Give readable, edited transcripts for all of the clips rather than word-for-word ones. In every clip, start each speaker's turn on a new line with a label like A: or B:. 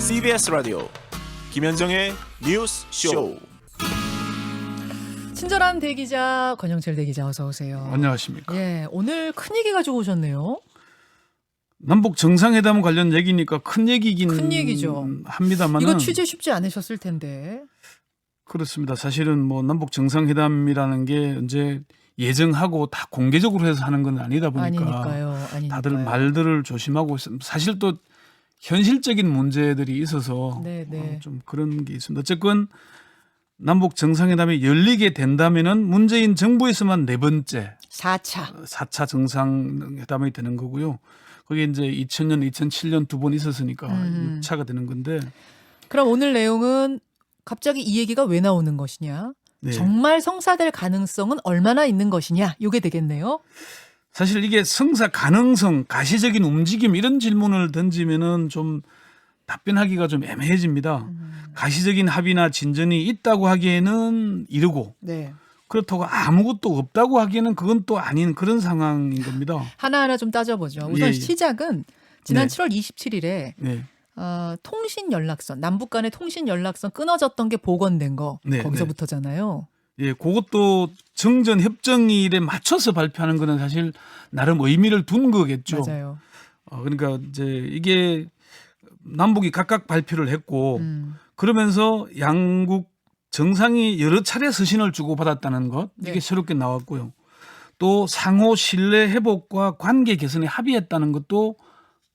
A: CBS 라디오 김현정의 뉴스 쇼.
B: 친절한 대기자 권영철 대기자 어서 오세요.
C: 안녕하십니까.
B: 예, 오늘 큰 얘기 가지고 오셨네요.
C: 남북 정상회담 관련 얘기니까 큰 얘기긴
B: 큰 얘기죠.
C: 합니다만은
B: 이거 취재 쉽지 않으셨을 텐데.
C: 그렇습니다. 사실은 뭐 남북 정상회담이라는 게 이제 예정하고 다 공개적으로 해서 하는 건 아니다 보니까
B: 아니니까요.
C: 다들 말들을 조심하고 사실 또 현실적인 문제들이 있어서
B: 네네.
C: 좀 그런 게 있습니다. 어쨌건 남북 정상회담이 열리게 된다면은 문재인 정부에서만 네 번째 4차 정상회담이 되는 거고요. 그게 이제 2000년, 2007년 두 번 있었으니까 6차가 되는 건데.
B: 그럼 오늘 내용은 갑자기 이 얘기가 왜 나오는 것이냐?
C: 네.
B: 정말 성사될 가능성은 얼마나 있는 것이냐? 이게 되겠네요.
C: 사실 이게 성사 가능성, 가시적인 움직임 이런 질문을 던지면은 좀 답변하기가 좀 애매해집니다. 가시적인 합의나 진전이 있다고 하기에는 이르고
B: 네.
C: 그렇다고 아무것도 없다고 하기에는 그건 또 아닌 그런 상황인 겁니다.
B: 하나하나 좀 따져보죠. 우선
C: 예.
B: 시작은 지난
C: 네.
B: 7월 27일에
C: 네.
B: 통신 연락선, 남북 간의 통신 연락선 끊어졌던 게 복원된 거
C: 네,
B: 거기서부터잖아요.
C: 예, 그것도 정전 협정일에 맞춰서 발표하는 거는 사실 나름 의미를 둔 거겠죠.
B: 맞아요.
C: 그러니까 이제 이게 남북이 각각 발표를 했고 그러면서 양국 정상이 여러 차례 서신을 주고받았다는 것
B: 네.
C: 이게 새롭게 나왔고요. 또 상호 신뢰 회복과 관계 개선에 합의했다는 것도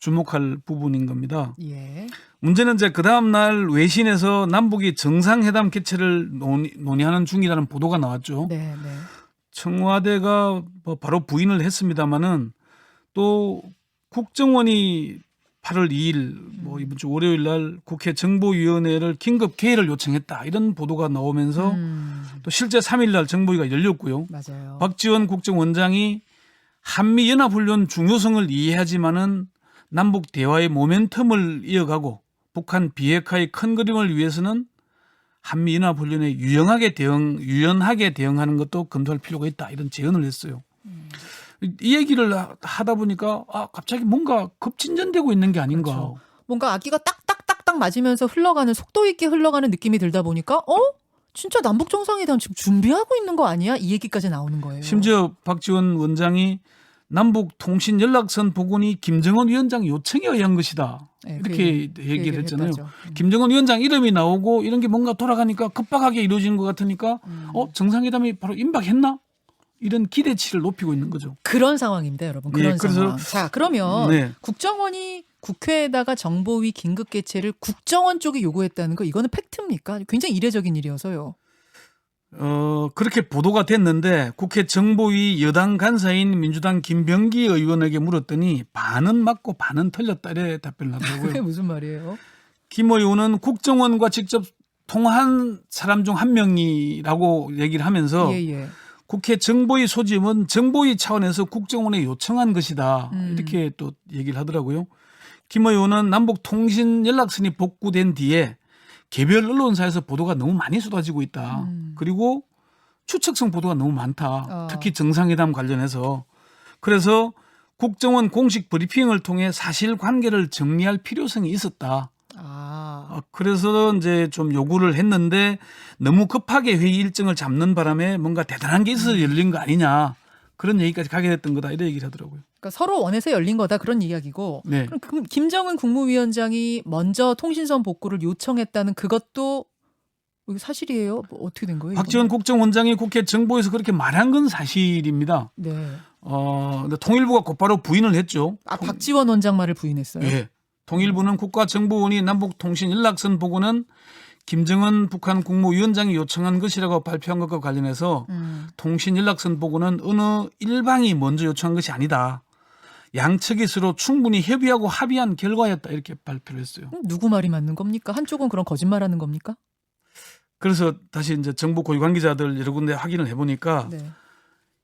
C: 주목할 부분인 겁니다.
B: 예.
C: 문제는 이제 그 다음 날 외신에서 남북이 정상회담 개최를 논의하는 중이라는 보도가 나왔죠.
B: 네, 네.
C: 청와대가 뭐 바로 부인을 했습니다마는 또 국정원이 8월 2일 뭐 이번 주 월요일 날 국회 정보위원회를 긴급 개회를 요청했다 이런 보도가 나오면서 또 실제 3일 날 정보위가 열렸고요.
B: 맞아요.
C: 박지원 국정원장이 한미 연합훈련 중요성을 이해하지만은 남북 대화의 모멘텀을 이어가고 북한 비핵화의 큰 그림을 위해서는 한미 연합훈련에 유연하게 대응하는 것도 검토할 필요가 있다 이런 제언을 했어요. 이 얘기를 하다 보니까 갑자기 뭔가 급진전되고 있는 게 아닌가.
B: 그렇죠. 뭔가 아기가 딱딱딱딱 맞으면서 흘러가는 속도 있게 흘러가는 느낌이 들다 보니까 진짜 남북 정상회담 지금 준비하고 있는 거 아니야? 이 얘기까지 나오는 거예요.
C: 심지어 박지원 원장이 남북 통신 연락선 복원이 김정은 위원장 요청에 의한 것이다.
B: 네,
C: 이렇게
B: 그
C: 얘기를 했잖아요.
B: 했다죠.
C: 김정은 위원장 이름이 나오고 이런 게 뭔가 돌아가니까 급박하게 이루어진 것 같으니까 정상회담이 바로 임박했나? 이런 기대치를 높이고 있는 거죠.
B: 그런 상황입니다, 여러분. 그런
C: 네, 그래서
B: 상황. 자, 그러면
C: 네.
B: 국정원이 국회에다가 정보위 긴급 개최를 국정원 쪽이 요구했다는 거 이거는 팩트입니까? 굉장히 이례적인 일이어서요.
C: 그렇게 보도가 됐는데 국회 정보위 여당 간사인 민주당 김병기 의원에게 물었더니 반은 맞고 반은 틀렸다 이래 답변을
B: 그게
C: 하더라고요.
B: 무슨 말이에요?
C: 김 의원은 국정원과 직접 통화한 사람 중 한 명이라고 얘기를 하면서
B: 예.
C: 국회 정보위 소집은 정보위 차원에서 국정원에 요청한 것이다. 이렇게 또 얘기를 하더라고요. 김 의원은 남북 통신 연락선이 복구된 뒤에 개별 언론사에서 보도가 너무 많이 쏟아지고 있다. 그리고 추측성 보도가 너무 많다. 특히 정상회담 관련해서. 그래서 국정원 공식 브리핑을 통해 사실관계를 정리할 필요성이 있었다. 그래서 이제 좀 요구를 했는데 너무 급하게 회의 일정을 잡는 바람에 뭔가 대단한 게 있어서 열린 거 아니냐. 그런 얘기까지 가게 됐던 거다. 이런 얘기를 하더라고요.
B: 그러니까 서로 원해서 열린 거다 그런 이야기고.
C: 네.
B: 그럼 김정은 국무위원장이 먼저 통신선 복구를 요청했다는 그것도 이거 사실이에요? 뭐 어떻게 된 거예요?
C: 박지원 국정원장이 국회 정보에서 그렇게 말한 건 사실입니다.
B: 네.
C: 근데 통일부가 곧바로 부인을 했죠.
B: 박지원 원장 말을 부인했어요.
C: 예. 통일부는 국가정보원이 남북통신 연락선 복구는 김정은 북한 국무위원장이 요청한 것이라고 발표한 것과 관련해서 통신 연락선 복구는 어느 일방이 먼저 요청한 것이 아니다. 양측이 서로 충분히 협의하고 합의한 결과였다. 이렇게 발표를 했어요.
B: 누구 말이 맞는 겁니까? 한쪽은 그런 거짓말하는 겁니까?
C: 그래서 다시 이제 정부 고위 관계자들 여러 군데 확인을 해보니까
B: 네.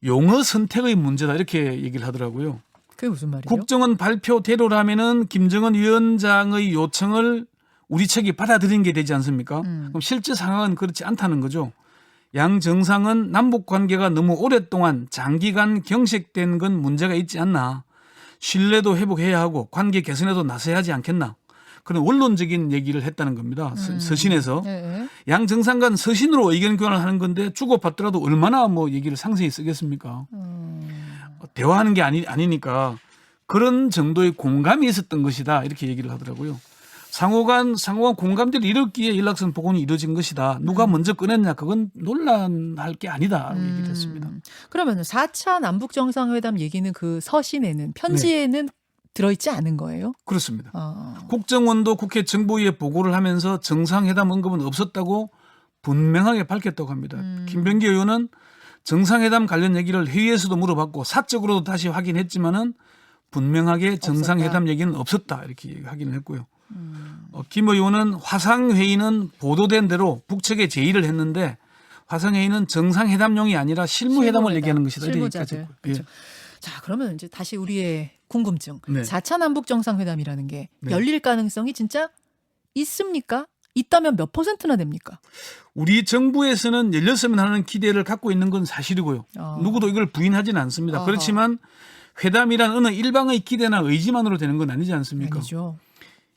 C: 용어 선택의 문제다. 이렇게 얘기를 하더라고요.
B: 그게 무슨 말이에요?
C: 국정원 발표대로라면은 김정은 위원장의 요청을 우리 측이 받아들이는 게 되지 않습니까? 그럼 실제 상황은 그렇지 않다는 거죠. 양 정상은 남북 관계가 너무 오랫동안 장기간 경색된 건 문제가 있지 않나. 신뢰도 회복해야 하고 관계 개선에도 나서야 하지 않겠나. 그런 원론적인 얘기를 했다는 겁니다. 서신에서.
B: 네.
C: 양 정상 간 서신으로 의견 교환을 하는 건데 주고받더라도 얼마나 뭐 얘기를 상세히 쓰겠습니까? 대화하는 게 아니니까 그런 정도의 공감이 있었던 것이다. 이렇게 얘기를 하더라고요. 상호간 공감대를 이뤘기에 연락선 복원이 이루어진 것이다. 누가 먼저 꺼냈냐 그건 논란할 게 아니다. 라고 얘기를 했습니다.
B: 그러면 4차 남북 정상회담 얘기는 그 서신에는 편지에는 들어있지 않은 거예요?
C: 그렇습니다.
B: 아.
C: 국정원도 국회 정보위에 보고를 하면서 정상회담 언급은 없었다고 분명하게 밝혔다고 합니다. 김병기 의원은 정상회담 관련 얘기를 회의에서도 물어봤고 사적으로도 다시 확인했지만은 분명하게 정상회담
B: 없었다.
C: 얘기는 없었다 이렇게 확인을 했고요. 김 의원은 화상회의는 보도된 대로 북측에 제의를 했는데 화상회의는 정상회담용이 아니라 실무회담을 얘기하는 것이다. 이렇게
B: 실무자들.
C: 얘기까지
B: 그렇죠.
C: 했고요.
B: 자, 그러면 이제 다시 우리의 궁금증.
C: 네.
B: 4차 남북 정상회담이라는 게
C: 네.
B: 열릴 가능성이 진짜 있습니까? 있다면 몇 %나 됩니까?
C: 우리 정부에서는 열렸으면 하는 기대를 갖고 있는 건 사실이고요. 누구도 이걸 부인하지는 않습니다.
B: 아하.
C: 그렇지만 회담이란 어느 일방의 기대나 의지만으로 되는 건 아니지 않습니까?
B: 아니죠.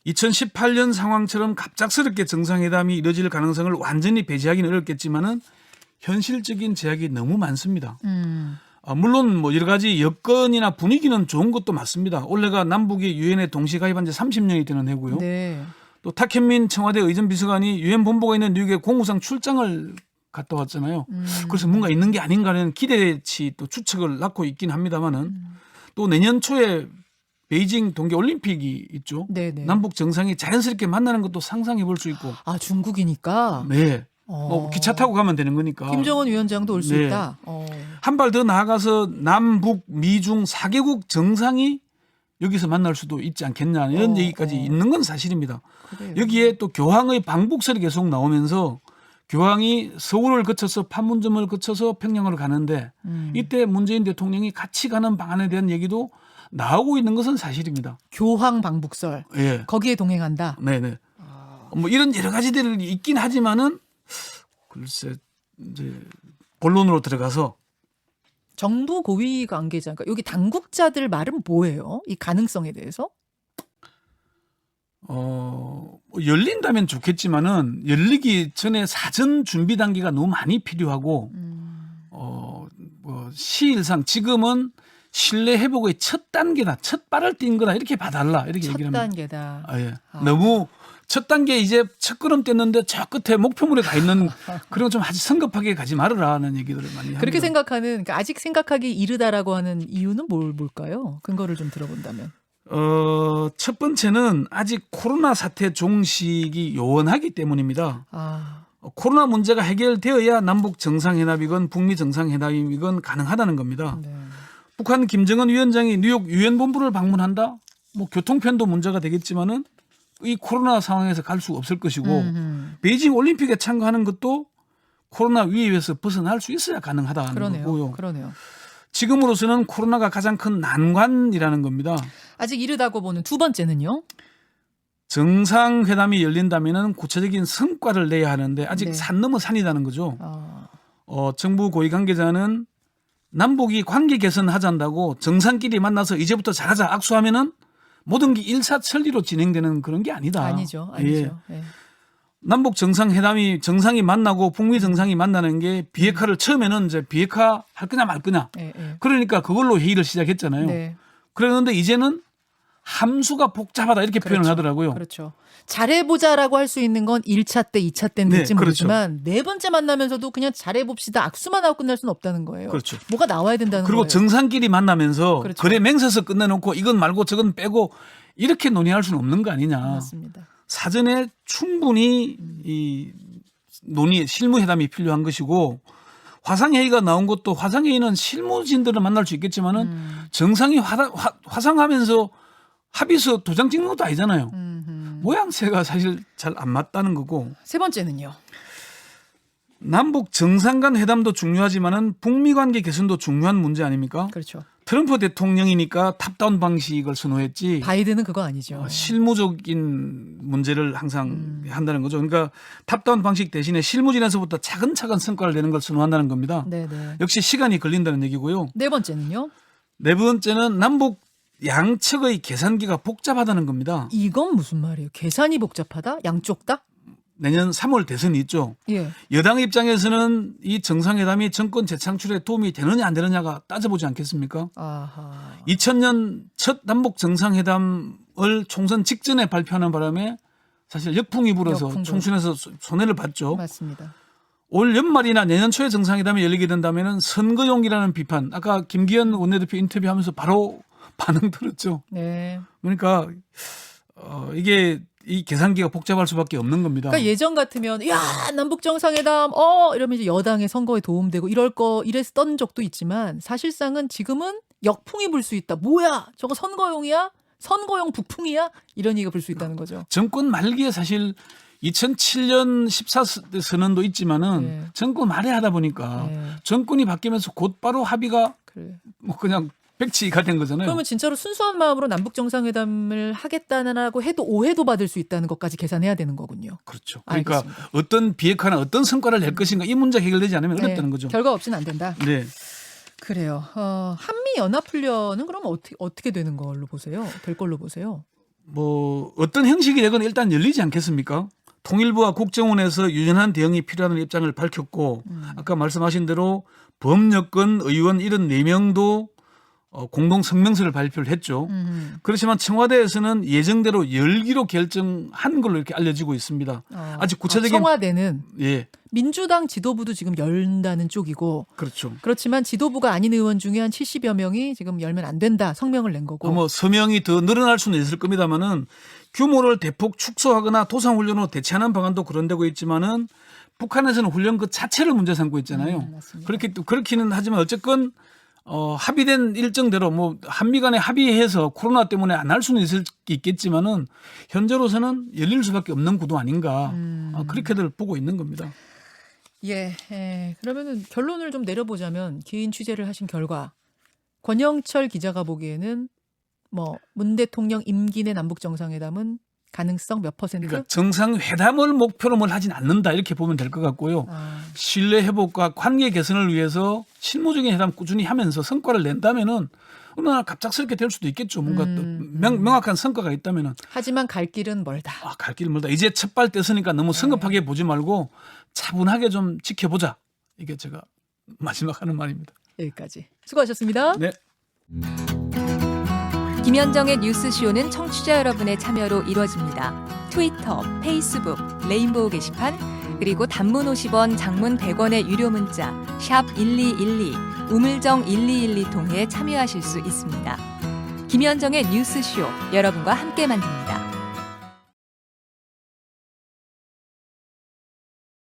C: 2018년 상황처럼 갑작스럽게 정상회담이 이뤄질 가능성을 완전히 배제하기는 어렵겠지만은 현실적인 제약이 너무 많습니다. 물론 뭐 여러 가지 여건이나 분위기는 좋은 것도 맞습니다. 올해가 남북이 유엔에 동시 가입한 지 30년이 되는 해고요.
B: 네.
C: 또 탁현민 청와대 의전비서관이 유엔 본부가 있는 뉴욕에 공무상 출장을 갔다 왔잖아요. 그래서 뭔가 있는 게 아닌가는 기대치 또 추측을 낳고 있긴 합니다만은 또 내년 초에 베이징 동계올림픽이 있죠.
B: 네네.
C: 남북 정상이 자연스럽게 만나는 것도 상상해 볼 수 있고.
B: 아, 중국이니까.
C: 네. 뭐 기차 타고 가면 되는 거니까.
B: 김정은 위원장도 올 수
C: 네.
B: 있다.
C: 한 발 더 나아가서 남북 미중 4개국 정상이 여기서 만날 수도 있지 않겠냐 이런 얘기까지 있는 건 사실입니다.
B: 그래요.
C: 여기에 또 교황의 방북설이 계속 나오면서 교황이 서울을 거쳐서 판문점을 거쳐서 평양으로 가는데 이때 문재인 대통령이 같이 가는 방안에 대한 얘기도 나오고 있는 것은 사실입니다.
B: 교황 방북설.
C: 예.
B: 거기에 동행한다.
C: 네네. 뭐 이런 여러 가지들이 있긴 하지만은 글쎄 이제 본론으로 들어가서
B: 정부 고위 관계자, 그러니까 여기 당국자들 말은 뭐예요? 이 가능성에 대해서?
C: 뭐 열린다면 좋겠지만은 열리기 전에 사전 준비 단계가 너무 많이 필요하고 뭐 시일상 지금은 신뢰 회복의 첫 단계다, 첫 발을 띈 거다 이렇게 봐달라 이렇게
B: 첫
C: 얘기를 합니다.
B: 단계다.
C: 예. 너무 첫 단계 이제 첫 걸음 뗐는데 저 끝에 목표물에 가 있는 그런 좀 아주 성급하게 가지 말으라는 얘기들을 많이 합니다.
B: 그렇게 생각하는, 그러니까 아직 생각하기 이르다라고 하는 이유는 뭘까요? 근거를 좀 들어본다면.
C: 첫 번째는 아직 코로나 사태 종식이 요원하기 때문입니다. 코로나 문제가 해결되어야 남북 정상회담이건 북미 정상회담이건 가능하다는 겁니다.
B: 네.
C: 북한 김정은 위원장이 뉴욕 유엔 본부를 방문한다. 뭐 교통편도 문제가 되겠지만은 이 코로나 상황에서 갈 수 없을 것이고 베이징 올림픽에 참가하는 것도 코로나 위협에서 벗어날 수 있어야 가능하다는
B: 그러네요.
C: 거고요.
B: 그러네요.
C: 지금으로서는 코로나가 가장 큰 난관이라는 겁니다.
B: 아직 이르다고 보는 두 번째는요?
C: 정상회담이 열린다면은 구체적인 성과를 내야 하는데 아직
B: 네.
C: 산 넘어 산이라는 거죠. 정부 고위 관계자는 남북이 관계 개선하자고 정상끼리 만나서 이제부터 잘하자 악수하면은 모든 게 일사천리로 진행되는 그런 게 아니다.
B: 아니죠.
C: 예.
B: 예.
C: 남북 정상회담이 정상이 만나고 북미 정상이 만나는 게 비핵화를 처음에는 이제 비핵화 할 거냐 말 거냐.
B: 예.
C: 그러니까 그걸로 회의를 시작했잖아요.
B: 네.
C: 그랬는데 이제는 함수가 복잡하다 이렇게
B: 그렇죠.
C: 표현을 하더라고요.
B: 그렇죠. 잘해보자라고 할 수 있는 건 1차 때, 2차 때는
C: 네,
B: 될지
C: 그렇죠.
B: 모르지만 네 번째 만나면서도 그냥 잘해봅시다. 악수만 하고 끝날 수는 없다는 거예요.
C: 그렇죠.
B: 뭐가 나와야 된다는
C: 그리고
B: 거예요.
C: 정상끼리 만나면서
B: 그렇죠.
C: 거래 맹세서 끝내놓고 이건 말고 저건 빼고 이렇게 논의할 수는 없는 거 아니냐.
B: 맞습니다.
C: 사전에 충분히 이 논의 실무회담이 필요한 것이고 화상회의가 나온 것도 화상회의는 실무진들을 만날 수 있겠지만은 정상이 화상하면서 합의서 도장 찍는 것도 아니잖아요. 모양새가 사실 잘 안 맞다는 거고.
B: 세 번째는요.
C: 남북 정상 간 회담도 중요하지만은 북미 관계 개선도 중요한 문제 아닙니까?
B: 그렇죠.
C: 트럼프 대통령이니까 탑다운 방식을 선호했지.
B: 바이든은 그거 아니죠.
C: 실무적인 문제를 항상 한다는 거죠. 그러니까 탑다운 방식 대신에 실무진에서부터 차근차근 성과를 내는 걸 선호한다는 겁니다.
B: 네네.
C: 역시 시간이 걸린다는 얘기고요.
B: 네 번째는요.
C: 네 번째는 남북 양측의 계산기가 복잡하다는 겁니다.
B: 이건 무슨 말이에요? 계산이 복잡하다? 양쪽 다?
C: 내년 3월 대선이 있죠.
B: 예.
C: 여당 입장에서는 이 정상회담이 정권 재창출에 도움이 되느냐 안 되느냐가 따져보지 않겠습니까?
B: 아하.
C: 2000년 첫 남북 정상회담을 총선 직전에 발표하는 바람에 사실 역풍이 불어서
B: 역풍
C: 총선에서 손해를 봤죠.
B: 맞습니다.
C: 올 연말이나 내년 초에 정상회담이 열리게 된다면 선거용이라는 비판. 아까 김기현 원내대표 인터뷰하면서 바로 반응 들었죠.
B: 네.
C: 그러니까 이게 이 계산기가 복잡할 수밖에 없는 겁니다.
B: 그러니까 예전 같으면 야 남북 정상회담 이러면 이제 여당의 선거에 도움되고 이랬던 적도 있지만 사실상은 지금은 역풍이 불 수 있다. 뭐야? 저거 선거용이야? 선거용 북풍이야? 이런 얘기가 불 수 있다는 거죠.
C: 정권 말기에 사실 2007년 14선언도 있지만은
B: 네.
C: 정권 말에 하다 보니까
B: 네.
C: 정권이 바뀌면서 곧바로 합의가
B: 그래.
C: 뭐 그냥 백지가 된 거잖아요.
B: 그러면 진짜로 순수한 마음으로 남북 정상회담을 하겠다고 해도 오해도 받을 수 있다는 것까지 계산해야 되는 거군요.
C: 그렇죠. 그러니까
B: 알겠습니다.
C: 어떤 비핵화나 어떤 성과를 낼 것인가 이 문제 해결되지 않으면
B: 네.
C: 어렵다는 거죠.
B: 결과 없이는 안 된다.
C: 네.
B: 그래요. 한미 연합훈련은 그럼 어떻게 되는 걸로 보세요? 될 걸로 보세요?
C: 뭐 어떤 형식이 되건 일단 열리지 않겠습니까? 통일부와 국정원에서 유연한 대응이 필요하다는 입장을 밝혔고 아까 말씀하신 대로 범여권 의원 74명도 공동 성명서를 발표를 했죠. 그렇지만 청와대에서는 예정대로 열기로 결정한 걸로 이렇게 알려지고 있습니다. 아직 구체적인
B: 청와대는
C: 예,
B: 민주당 지도부도 지금 열다는 쪽이고
C: 그렇죠.
B: 그렇지만 지도부가 아닌 의원 중에 한 70여 명이 지금 열면 안 된다 성명을 낸 거고.
C: 뭐 서명이 더 늘어날 수는 있을 겁니다만은 규모를 대폭 축소하거나 도상훈련으로 대체하는 방안도 거론되고 있지만은 북한에서는 훈련 그 자체를 문제 삼고 있잖아요.
B: 맞습니다.
C: 그렇기는 하지만 어쨌건 합의된 일정대로 뭐 한미 간에 합의해서 코로나 때문에 안 할 수는 있겠지만은 현재로서는 열릴 수밖에 없는 구도 아닌가 그렇게들 보고 있는 겁니다.
B: 예. 그러면은 결론을 좀 내려보자면 긴 취재를 하신 결과 권영철 기자가 보기에는 뭐 문 대통령 임기 내 남북 정상회담은 가능성 몇 퍼센트?
C: 그러니까 정상회담을 목표로 뭘 하진 않는다 이렇게 보면 될 것 같고요. 신뢰 회복과 관계 개선을 위해서 실무적인 회담 꾸준히 하면서 성과를 낸다면은 어느 날 갑작스럽게 될 수도 있겠죠. 뭔가 또 명확한 성과가 있다면은.
B: 하지만 갈 길은 멀다.
C: 갈 길은 멀다. 이제 첫발 뗐으니까 너무 성급하게 보지 말고 차분하게 좀 지켜보자. 이게 제가 마지막 하는 말입니다.
B: 여기까지. 수고하셨습니다.
C: 네.
D: 김현정의 뉴스쇼는 청취자 여러분의 참여로 이루어집니다. 트위터, 페이스북, 레인보우 게시판, 그리고 단문 50원, 장문 100원의 유료 문자 샵 1212, 우물정 1212 통해 참여하실 수 있습니다. 김현정의 뉴스쇼, 여러분과 함께 만듭니다.